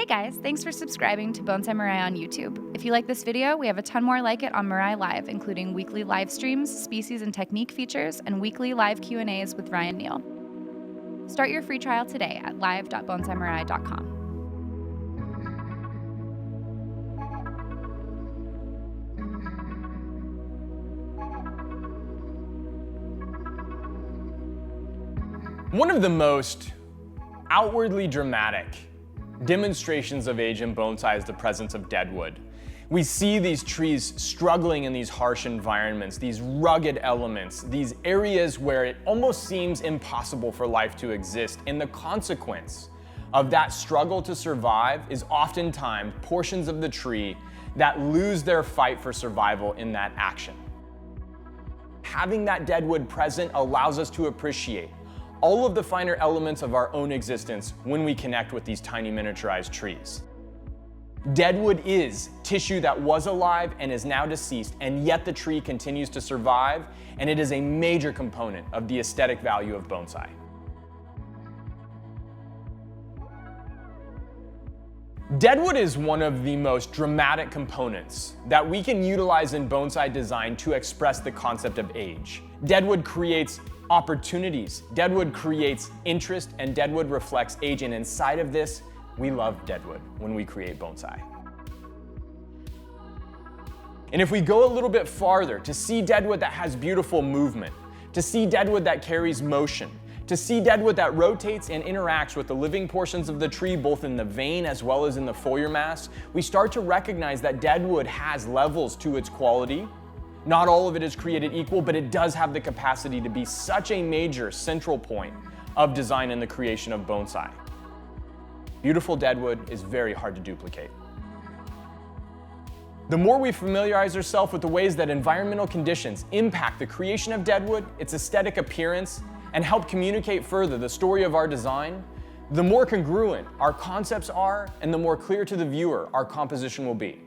guys, thanks for subscribing to Bonsai Mirai on YouTube. If you like this video, we have a ton more like it on Mirai Live, including weekly live streams, species and technique features, and weekly live Q&As with Ryan Neal. Start your free trial today at live.bonsaimirai.com. One of the most outwardly dramatic demonstrations of age in bonsai is the presence of deadwood. We see these trees struggling in these harsh environments, these rugged elements, these areas where it almost seems impossible for life to exist. And the consequence of that struggle to survive is oftentimes portions of the tree that lose their fight for survival in that action. Having that deadwood present allows us to appreciate all of the finer elements of our own existence when we connect with these tiny miniaturized trees. Deadwood is tissue that was alive and is now deceased, and yet the tree continues to survive, and it is a major component of the aesthetic value of bonsai. Deadwood is one of the most dramatic components that we can utilize in bonsai design to express the concept of age. Deadwood creates opportunities, deadwood creates interest, and deadwood reflects age, and inside of this, we love deadwood when we create bonsai. And if we go a little bit farther to see deadwood that has beautiful movement, to see deadwood that carries motion, to see deadwood that rotates and interacts with the living portions of the tree, both in the vein as well as in the foliar mass, we start to recognize that deadwood has levels to its quality. Not all of it is created equal, but it does have the capacity to be such a major central point of design in the creation of bonsai. Beautiful deadwood is very hard to duplicate. The more we familiarize ourselves with the ways that environmental conditions impact the creation of deadwood, its aesthetic appearance, and help communicate further the story of our design, the more congruent our concepts are, and the more clear to the viewer our composition will be.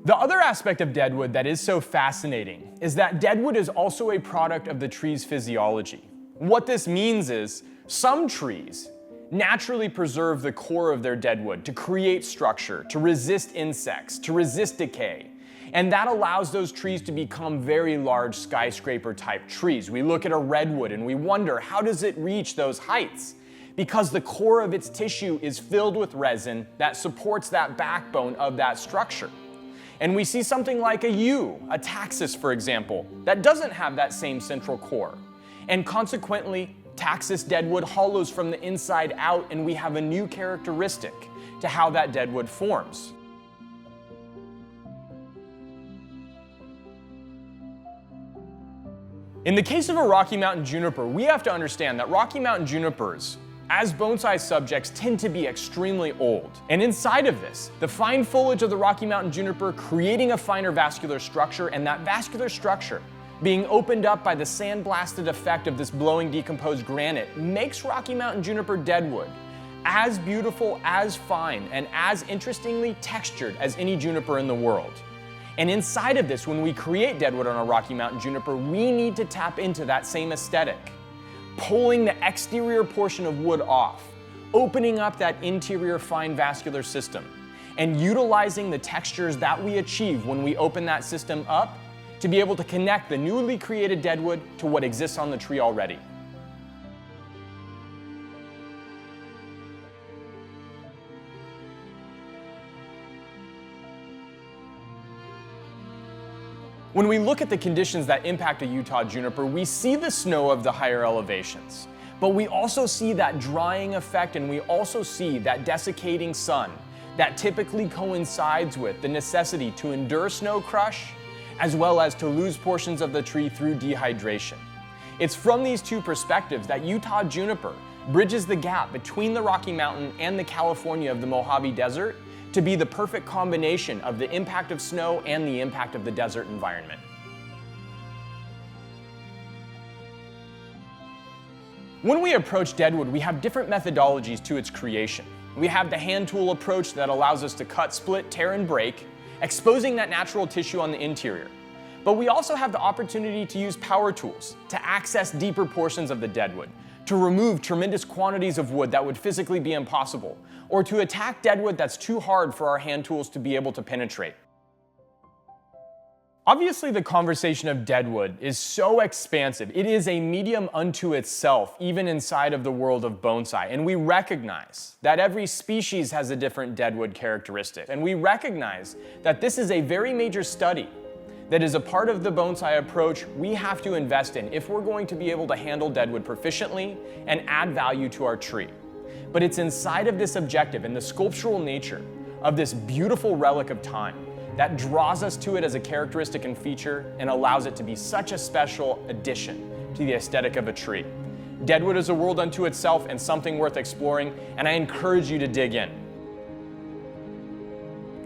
The other aspect of deadwood that is so fascinating is that deadwood is also a product of the tree's physiology. What this means is some trees naturally preserve the core of their deadwood to create structure, to resist insects, to resist decay. And that allows those trees to become very large skyscraper type trees. We look at a redwood and we wonder, how does it reach those heights? Because the core of its tissue is filled with resin that supports that backbone of that structure. And we see something like a yew, a taxus for example, that doesn't have that same central core. And consequently, taxus deadwood hollows from the inside out, and we have a new characteristic to how that deadwood forms. In the case of a Rocky Mountain juniper, we have to understand that Rocky Mountain junipers, as bonsai subjects, tend to be extremely old. And inside of this, the fine foliage of the Rocky Mountain juniper creating a finer vascular structure, and that vascular structure being opened up by the sandblasted effect of this blowing decomposed granite makes Rocky Mountain juniper deadwood as beautiful, as fine, and as interestingly textured as any juniper in the world. And inside of this, when we create deadwood on a Rocky Mountain juniper, we need to tap into that same aesthetic, pulling the exterior portion of wood off, opening up that interior fine vascular system, and utilizing the textures that we achieve when we open that system up to be able to connect the newly created deadwood to what exists on the tree already. When we look at the conditions that impact a Utah juniper, we see the snow of the higher elevations, but we also see that drying effect, and we also see that desiccating sun that typically coincides with the necessity to endure snow crush, as well as to lose portions of the tree through dehydration. It's from these two perspectives that Utah juniper bridges the gap between the Rocky Mountain and the California of the Mojave Desert to be the perfect combination of the impact of snow and the impact of the desert environment. When we approach deadwood, we have different methodologies to its creation. We have the hand tool approach that allows us to cut, split, tear, and break, exposing that natural tissue on the interior. But we also have the opportunity to use power tools to access deeper portions of the deadwood, to remove tremendous quantities of wood that would physically be impossible, or to attack deadwood that's too hard for our hand tools to be able to penetrate. Obviously, the conversation of deadwood is so expansive. It is a medium unto itself, even inside of the world of bonsai. And we recognize that every species has a different deadwood characteristic. And we recognize that this is a very major study that is a part of the bonsai approach we have to invest in if we're going to be able to handle deadwood proficiently and add value to our tree. But it's inside of this objective and the sculptural nature of this beautiful relic of time that draws us to it as a characteristic and feature and allows it to be such a special addition to the aesthetic of a tree. Deadwood is a world unto itself and something worth exploring, and I encourage you to dig in.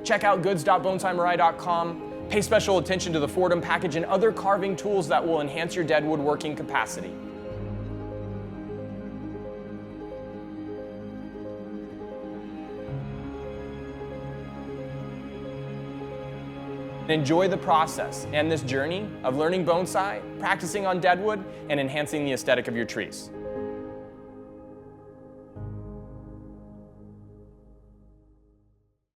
Check out goods.bonsai.com. Pay special attention to the Fordham package and other carving tools that will enhance your deadwood working capacity. Enjoy the process and this journey of learning bonsai, practicing on deadwood, and enhancing the aesthetic of your trees.